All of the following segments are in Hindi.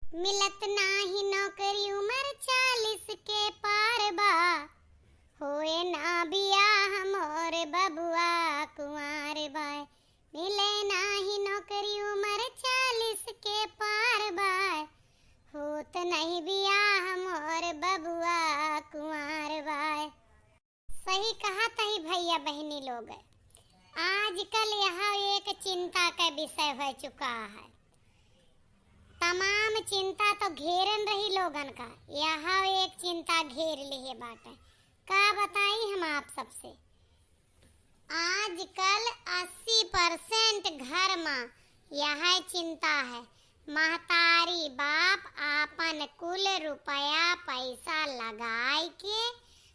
मिलत नाही नौकरी उम्र 40 के पार बा, होए ना बियाह मोर बबुआ कुंवार बा। मिले नाही नौकरी उम्र 40 के पार बा, होत नहीं बियाह मोर बबुआ कुंवार बा। सही कहा तही भैया बहनी लोग, आजकल यह एक चिंता का विषय हो चुका है। तमाम चिंता तो घेरन रही लोगन का, यह एक चिंता घेर ली बाटे। का बताई हम आप सबसे, आजकल 80% घर में यह चिंता है। महतारी बाप आपन कुल रुपया पैसा लगाए के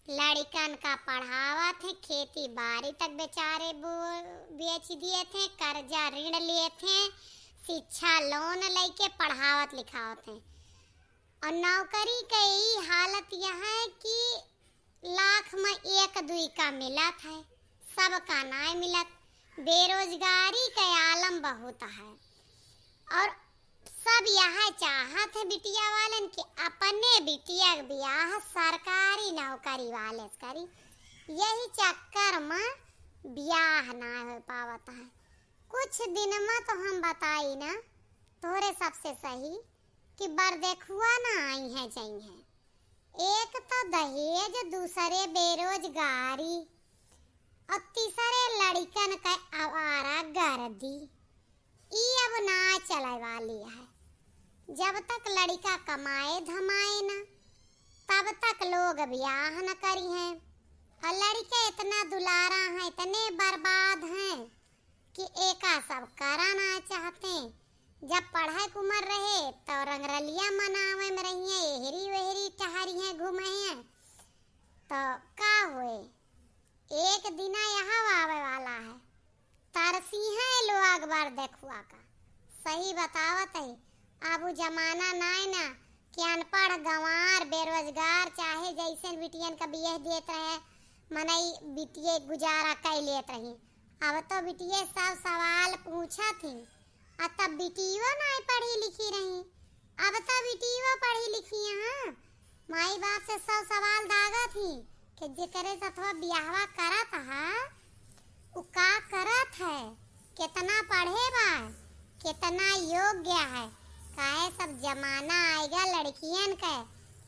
लड़कन का पढ़ावत है, खेती बाड़ी तक बेचारे बेच दिए थे, कर्जा ऋण लिए थे, शिक्षा लोन लेके पढ़ावत लिखावत हैं। और नौकरी की हालत यह है कि लाख में एक दुई का मिलत है, सबका ना मिलत। बेरोजगारी का आलम बहुत है और सब यह चाहत है बिटिया वालन कि अपने बिटिया ब्याह सरकारी नौकरी वाले करी। यही चक्कर में ब्याह ना हो पावत है। कुछ दिन में तो हम बताई ना तोरे सबसे सही कि बरदेखुआ ना आई है चाहिए। एक तो दहेज, दूसरे बेरोजगारी और तीसरे लड़कन का आवारा गर्दी। ई अब ना चले वाली है। जब तक लड़का कमाए धमाए ना तब तक लोग ब्याह न करी हैं। और लड़के इतना दुलारा हैं, इतने बर्बाद हैं कि एका सब कराना चाहते। जब पढ़ाई की उम्र रहे तो रंगरलिया मनावे में रही है, एहरी वेहरी टहरी है, घूमे हैं। तो का हुए एक दिन यहाँ आवे वाला है। तरसी है लोग बार देखुआ का। सही बतावत है, अब जमाना नाय ना कि अनपढ़ गंवार बेरोजगार चाहे जैसे बिटियन का बियाह देत रहे मनई बिटिये गुजारा कर लेत रही। अब तो बिटिये सब सवाल पूछा थी, अब तब बिटियो नहीं पढ़ी लिखी रही। अब तो बिटियो पढ़ी लिखी है, माई बाप से सब सवाल दागा थी कि जेकरे सथवा ब्याहवा करत है उ का करत है, कितना पढ़े बा, कितना योग्य है। काहे सब जमाना आएगा लड़कियन का,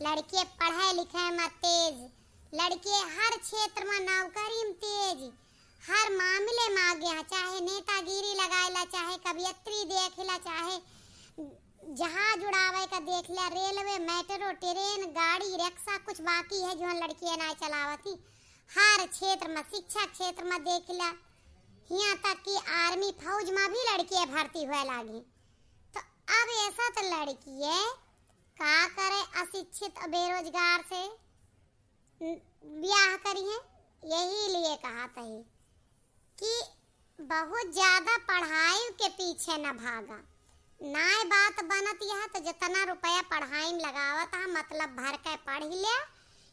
लड़के पढ़े लिखे में तेज, लड़के हर क्षेत्र में नौकरी में तेज, हर मामले में आगे है। चाहे नेतागिरी लगाएला, चाहे कवियत्री देखला, चाहे जहाज उड़ावे का देखला, रेलवे, मेट्रो, ट्रेन, गाड़ी, रिक्शा कुछ बाकी है जो लड़कियां ना चलावती। हर क्षेत्र में, शिक्षा क्षेत्र में देखला, यहाँ तक कि आर्मी फौज में भी लड़कियां भर्ती हुए लागी। तो अब ऐसा तो लड़कियां का करे, अशिक्षित बेरोजगार से ब्याह करी है। यही लिए कहा था कि बहुत ज्यादा पढ़ाई के पीछे न भागा। नाय बात बनत यह तो जितना रुपया पढ़ाई में लगावत है, मतलब भर के पढ़ लिया,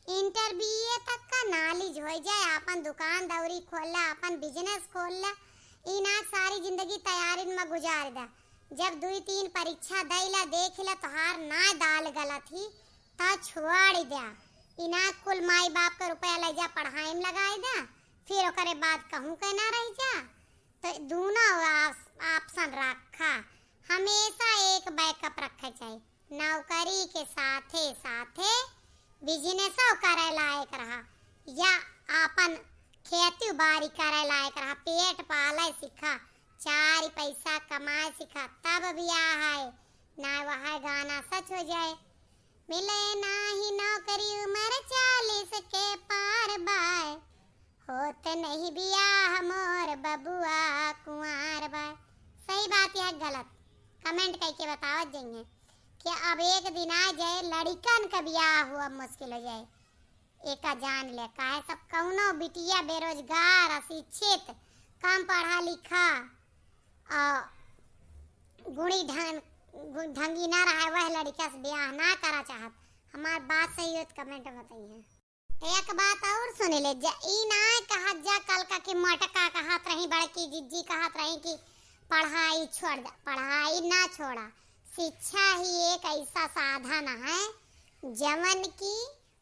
इंटर बीए तक का नॉलेज हो जाए, अपन दुकान दौरी खोल ला, अपन बिजनेस खोल ला, इना सारी जिंदगी तैयारी में गुजार दा। जब 2-3 परीक्षा दैला देखला तो हार ना दाल गलत ही तो छोड़ दिया। इना कुल माई बाप का रुपया ले जा पढ़ाई में लगाई दा, फिर ओकरे बाद कहूँ के ना रह जा। तो दोनों ऑप्शन रखा, हमेशा एक बैकअप रखे चाहिए। नौकरी के साथे साथे बिजनेस करे लायक रहा या अपन खेती बाड़ी करे लायक रहा, पेट पाले सीखा, 4 पैसा कमाए सीखा, तब ब्याह है ना। वह गाना सच हो जाए, मिले नाही नौकरी उम्र 40 के पार बाय, होत नहीं बियाह मोर बबुआ कुंवार बाय। सही बात या गलत कमेंट करके बतावत जाइए कि अब एक दिन आ जाए लड़कन का ब्याह हुआ मुश्किल हो जाए। एक जान ले काहे सब कौनो बिटिया बेरोजगार, अशिक्षित, कम पढ़ा लिखा गुणी ढंगी ना रहा, वह लड़का से ब्याह ना करा चाहत। हमार बात सही हो तो कमेंट बताइए। एक बात और सुन ले, ई ना कहा जा कल का कि मटका कहत रही, बड़की जिज्जी कहत रही कि पढ़ाई छोड़ दे, पढ़ाई ना छोड़ा, शिक्षा ही एक ऐसा साधन है जवन की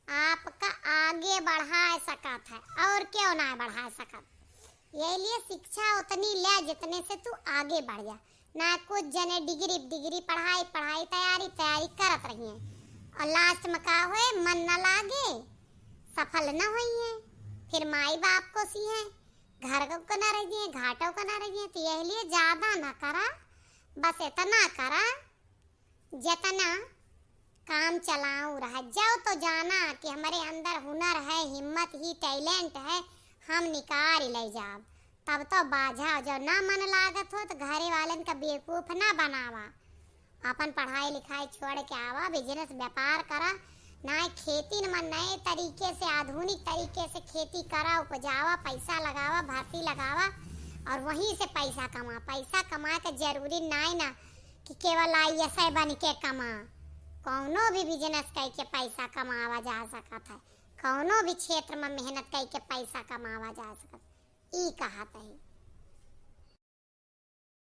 आपका आगे बढ़ा सकत है और क्यों ना बढ़ा सकत। ये लिए शिक्षा उतनी ले जितने से तू आगे बढ़ जा। ना कुछ जने डिग्री पढ़ाई तैयारी करत रही हैं और लास्ट में का होए मन न लागे, सफल न होइए, फिर माई बाप को सी है, घर को न रहिए, घाटों को न रहिए। तो यही लिए ज्यादा न करा, बस इतना करा जितना काम चलाऊं रह जाओ। तो जाना कि हमारे अंदर हुनर है, हिम्मत ही टैलेंट है, हम निकाल ले जाब। तब तो बाझा जो ना मन लागत हो तो घरे वालन का बेवकूफ ना बनावा। अपन पढ़ाई लिखाई छोड़ के आवा, बिजनेस व्यापार करा, ना खेती में नए तरीके से आधुनिक तरीके से खेती करा, उपजावा, पैसा लगावा, भर्ती लगावा और वहीं से पैसा कमा। पैसा कमा के जरूरी ना कि केवल IAS बन के कमा। कौनो भी बिजनेस करके पैसा कमावा जा सकत है, कौनो भी क्षेत्र में मेहनत करके पैसा कमावा जा सकत। ई कहत है।